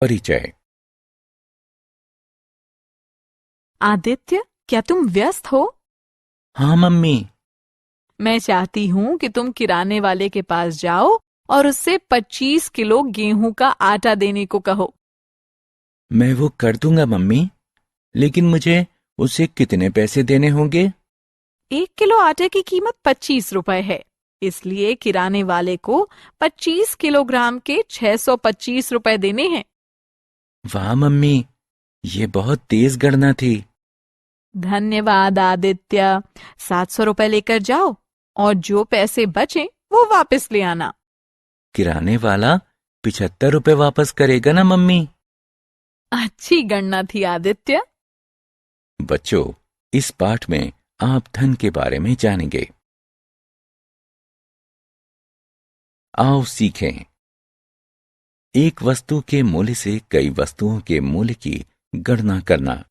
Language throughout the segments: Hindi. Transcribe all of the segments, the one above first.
परिचय। आदित्य, क्या तुम व्यस्त हो? हाँ मम्मी। मैं चाहती हूँ कि तुम किराने वाले के पास जाओ और उससे 25 किलो गेहूं का आटा देने को कहो। मैं वो कर दूंगा मम्मी, लेकिन मुझे उसे कितने पैसे देने होंगे? 1 किलो आटे की कीमत 25 रुपए है, इसलिए किराने वाले को 25 किलोग्राम के 625 रुपए देने हैं। वाह मम्मी, ये बहुत तेज गणना थी। धन्यवाद आदित्य। 700 रुपए लेकर जाओ और जो पैसे बचे वो वापस ले आना। किराने वाला 75 रुपए वापस करेगा ना मम्मी? अच्छी गणना थी आदित्य। बच्चों, इस पाठ में आप धन के बारे में जानेंगे। आओ सीखें। एक वस्तु के मूल्य से कई वस्तुओं के मूल्य की गणना करना।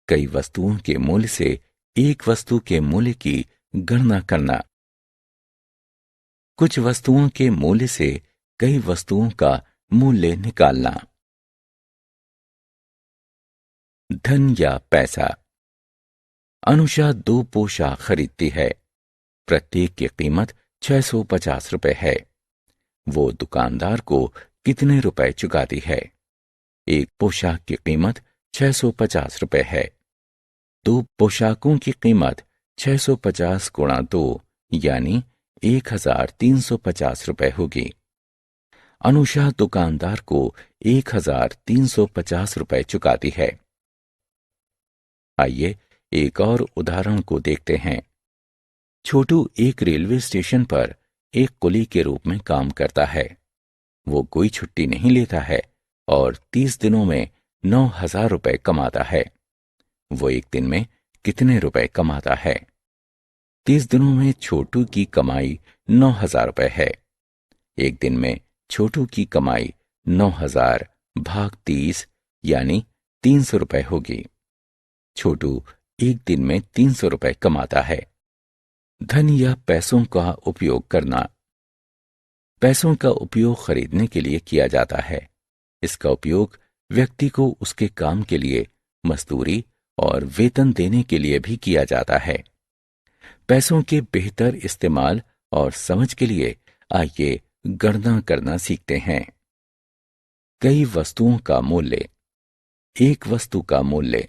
कई वस्तुओं के मूल्य से एक वस्तु के मूल्य की गणना करना। कुछ वस्तुओं के मूल्य से कई वस्तुओं का मूल्य निकालना। धन या पैसा। अनुषा 2 पोशाक खरीदती है। प्रत्येक की कीमत 650 रुपए है। वो दुकानदार को कितने रुपए चुकाती है? एक पोशाक की कीमत 650 रुपए है। 2 पोशाकों की कीमत 650 गुणा 2 यानी 1350 रुपए होगी। अनुषा दुकानदार को 1350 रुपए चुकाती है। आइए एक और उदाहरण को देखते हैं। छोटू एक रेलवे स्टेशन पर एक कुली के रूप में काम करता है। वो कोई छुट्टी नहीं लेता है और 30 दिनों में 9,000 रुपए कमाता है। वो एक दिन में कितने रुपए कमाता है? 30 दिनों में छोटू की कमाई 9,000 रुपए है। एक दिन में छोटू की कमाई 9,000 भाग 30 यानी 300 रुपए होगी। छोटू एक दिन में 300 रुपए कमाता है। धन या पैसों का उपयोग करना। पैसों का उपयोग खरीदने के लिए किया जाता है। इसका उपयोग व्यक्ति को उसके काम के लिए मजदूरी और वेतन देने के लिए भी किया जाता है। पैसों के बेहतर इस्तेमाल और समझ के लिए आइए गणना करना सीखते हैं। कई वस्तुओं का मूल्य। एक वस्तु का मूल्य।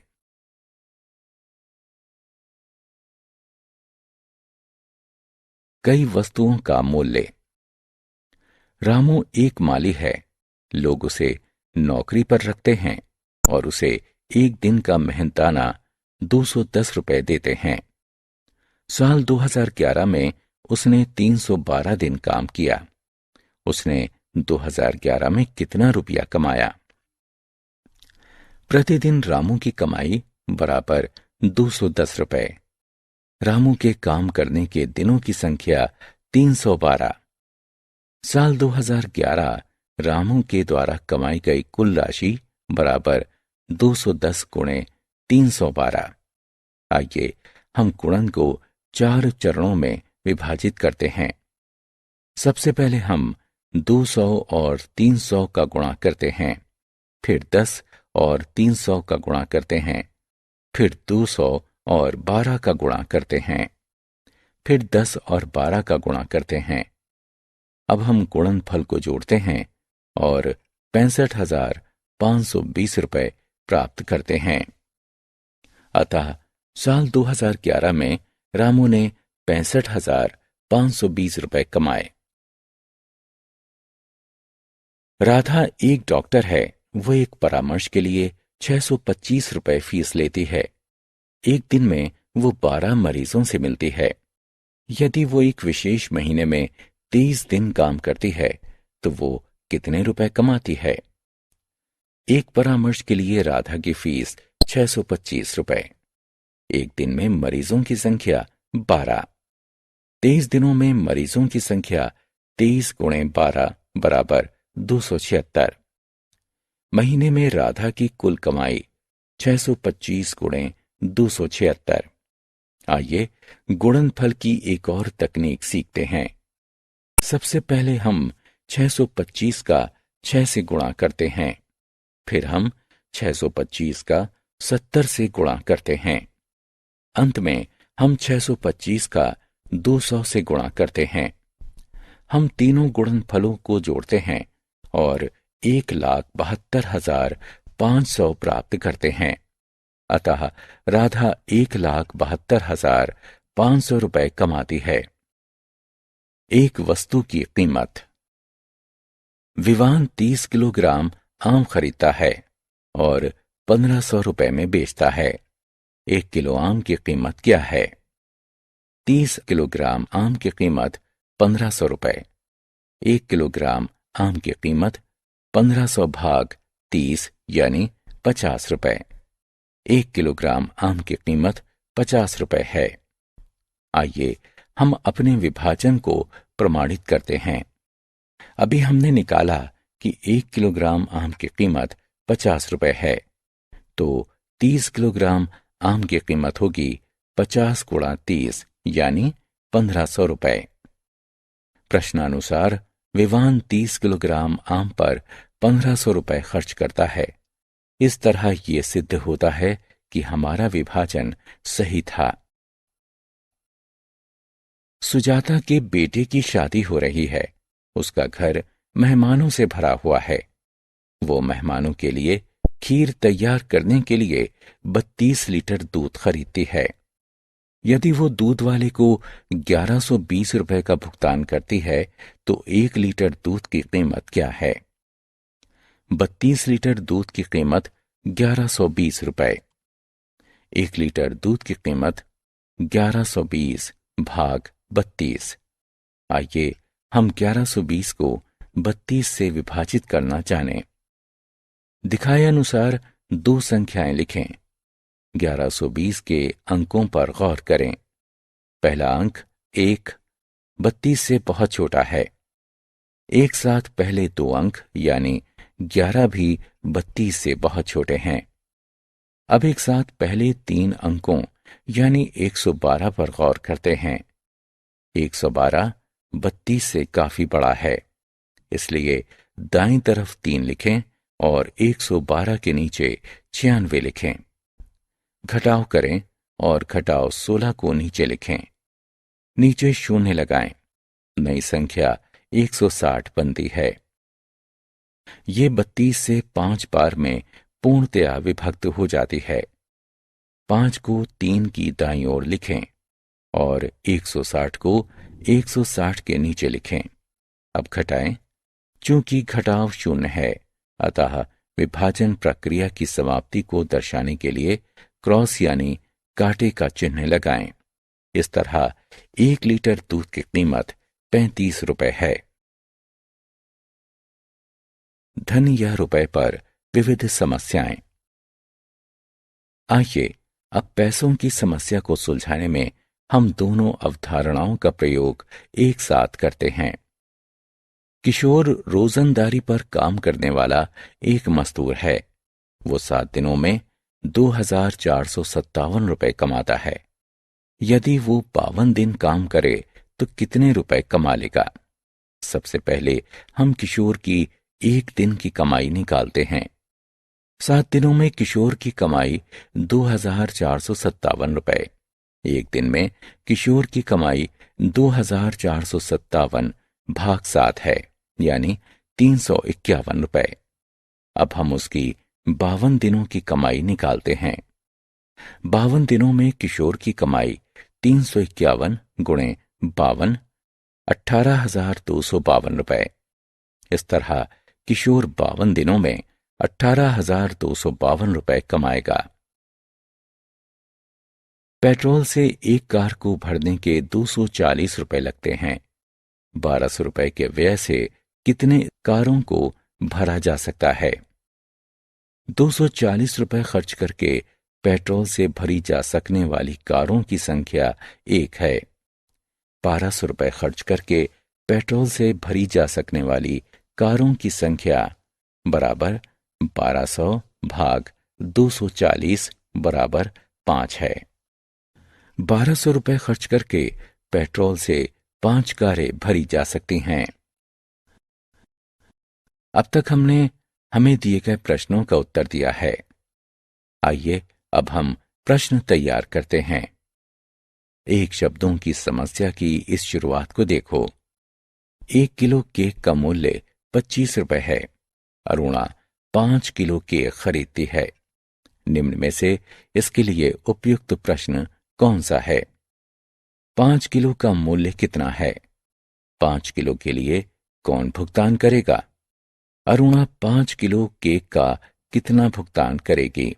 कई वस्तुओं का मूल्य। रामू एक माली है। लोग उसे नौकरी पर रखते हैं और उसे एक दिन का मेहनताना 210 रुपए देते हैं। साल 2011 में उसने 312 दिन काम किया। उसने 2011 में कितना रुपया कमाया? प्रतिदिन रामू की कमाई बराबर 210 रुपए। रामू के काम करने के दिनों की संख्या 312। साल 2011 रामू के द्वारा कमाई गई कुल राशि बराबर 210 गुणे 312। आइए हम गुणन को 4 चरणों में विभाजित करते हैं। सबसे पहले हम 200 और 300 का गुणा करते हैं, फिर 10 और 300 का गुणा करते हैं, फिर 200 और 12 का गुणा करते हैं, फिर 10 और 12 का गुणा करते हैं। अब हम गुणनफल को जोड़ते हैं और 65,520 रुपए प्राप्त करते हैं। अतः साल 2011 में रामू ने 65,520 रुपए कमाए। राधा एक डॉक्टर है। वो एक परामर्श के लिए 625 रुपए फीस लेती है। एक दिन में वो 12 मरीजों से मिलती है। यदि वो एक विशेष महीने में 30 दिन काम करती है तो वो कितने रुपए कमाती है? एक परामर्श के लिए राधा की फीस 625 रुपए। एक दिन में मरीजों की संख्या 12। 23 दिनों में मरीजों की संख्या 23 गुणे 12 बराबर 276। महीने में राधा की कुल कमाई 625 गुणे 276। आइए गुणनफल की एक और तकनीक सीखते हैं। सबसे पहले हम 625 का 6 से गुणा करते हैं। फिर हम 625 का 70 से गुणा करते हैं। अंत में हम 625 का 200 से गुणा करते हैं। हम तीनों गुणनफलों को जोड़ते हैं और 1,72,500 प्राप्त करते हैं। अतः राधा 1,72,500 रुपए कमाती है। एक वस्तु की कीमत। विवान 30 किलोग्राम आम खरीदता है और 1500 रुपए में बेचता है। 1 किलो आम की कीमत क्या है? 30 किलोग्राम आम की कीमत 1500 रुपए। 1 किलोग्राम आम की कीमत 1500 भाग 30 यानी 50 रुपए। 1 किलोग्राम आम की कीमत 50 रुपए है। आइए हम अपने विभाजन को प्रमाणित करते हैं। अभी हमने निकाला कि 1 किलोग्राम आम की कीमत 50 रुपए है, तो 30 किलोग्राम आम की कीमत होगी 50 गुणा 30 यानी 1500 रुपए। प्रश्नानुसार विवान 30 किलोग्राम आम पर 1500 रुपए खर्च करता है। इस तरह ये सिद्ध होता है कि हमारा विभाजन सही था। सुजाता के बेटे की शादी हो रही है। उसका घर मेहमानों से भरा हुआ है। वो मेहमानों के लिए खीर तैयार करने के लिए 32 लीटर दूध खरीदती है। यदि वो दूध वाले को 1120 रुपए का भुगतान करती है, तो 1 लीटर दूध की कीमत क्या है? 32 लीटर दूध की कीमत 1120 रुपए। 1 लीटर दूध की कीमत 1120 भाग 32। आइए हम 1120 को 32 से विभाजित करना जानें। दिखाए अनुसार दो संख्याएं लिखें। 1120 के अंकों पर गौर करें। पहला अंक 1 32 से बहुत छोटा है। एक साथ पहले दो अंक यानी 11 भी 32 से बहुत छोटे हैं। अब एक साथ पहले तीन अंकों यानी 112 पर गौर करते हैं। 112 32 से काफी बड़ा है, इसलिए दाईं तरफ 3 लिखें और 112 के नीचे 96 लिखें। घटाव करें और घटाव 16 को नीचे लिखें। नीचे शून्य लगाएं। नई संख्या 160 बनती है। ये 32 से 5 बार में पूर्णतया विभक्त हो जाती है। 5 को 3 की दाईं ओर लिखें और 160 को 160 के नीचे लिखें। अब घटाएं। चूंकि घटाव शून्य है, अतः विभाजन प्रक्रिया की समाप्ति को दर्शाने के लिए क्रॉस यानी कांटे का चिन्ह लगाएं। इस तरह 1 लीटर दूध की कीमत 35 रुपए है। धन या रुपए पर विविध समस्याएं। आइए अब पैसों की समस्या को सुलझाने में हम दोनों अवधारणाओं का प्रयोग एक साथ करते हैं। किशोर रोजंदारी पर काम करने वाला एक मजदूर है। वो 7 दिनों में 2,457 रुपए कमाता है। यदि वो 52 दिन काम करे तो कितने रुपए कमा लेगा? सबसे पहले हम किशोर की एक दिन की कमाई निकालते हैं। 7 दिनों में किशोर की कमाई 2,457 रुपए। एक दिन में किशोर की कमाई 2,457 भाग 7 है, यानी 351 रुपए। अब हम उसकी 52 दिनों की कमाई निकालते हैं। 52 दिनों में किशोर की कमाई 351 गुणे 52 18,252 रुपए। इस तरह किशोर 52 दिनों में 18,252 रुपए कमाएगा। पेट्रोल से एक कार को भरने के 240 रुपए लगते हैं। 1200 रुपए के व्यय से कितने कारों को भरा जा सकता है? 240 रुपए खर्च करके पेट्रोल से भरी जा सकने वाली कारों की संख्या 1 है। 1200 रुपए खर्च करके पेट्रोल से भरी जा सकने वाली कारों की संख्या बराबर 1200 भाग 240 बराबर 5 है। 1200 रुपए खर्च करके पेट्रोल से 5 कारें भरी जा सकती हैं। अब तक हमने हमें दिए गए प्रश्नों का उत्तर दिया है। आइए अब हम प्रश्न तैयार करते हैं। एक शब्दों की समस्या की इस शुरुआत को देखो। 1 किलो केक का मूल्य 25 रुपए है। अरुणा 5 किलो केक खरीदती है। निम्न में से इसके लिए उपयुक्त प्रश्न कौन सा है? 5 किलो का मूल्य कितना है? 5 किलो के लिए कौन भुगतान करेगा? अरुणा 5 किलो केक का कितना भुगतान करेगी?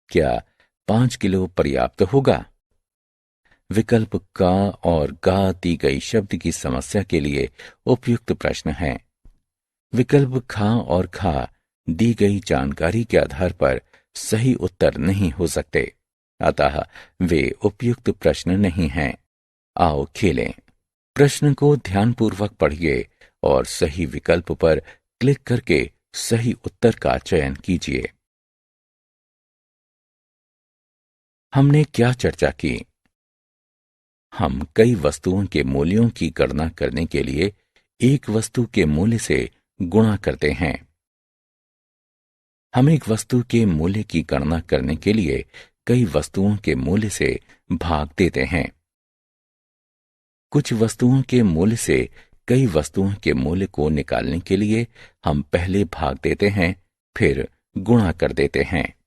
क्या 5 किलो पर्याप्त होगा? विकल्प का और गा दी गई शब्द की समस्या के लिए उपयुक्त प्रश्न हैं। विकल्प खा और खा दी गई जानकारी के आधार पर सही उत्तर नहीं हो सकते, अतः वे उपयुक्त प्रश्न नहीं हैं। आओ खेलें। प्रश्न को ध्यानपूर्वक पढ़िए और सही विकल्प पर क्लिक करके सही उत्तर का चयन कीजिए। हमने क्या चर्चा की? हम कई वस्तुओं के मूल्यों की गणना करने के लिए एक वस्तु के मूल्य से गुणा करते हैं। हम एक वस्तु के मूल्य की गणना करने के लिए कई वस्तुओं के मूल्य से भाग देते हैं। कुछ वस्तुओं के मूल्य से कई वस्तुओं के मूल्य को निकालने के लिए हम पहले भाग देते हैं, फिर गुणा कर देते हैं।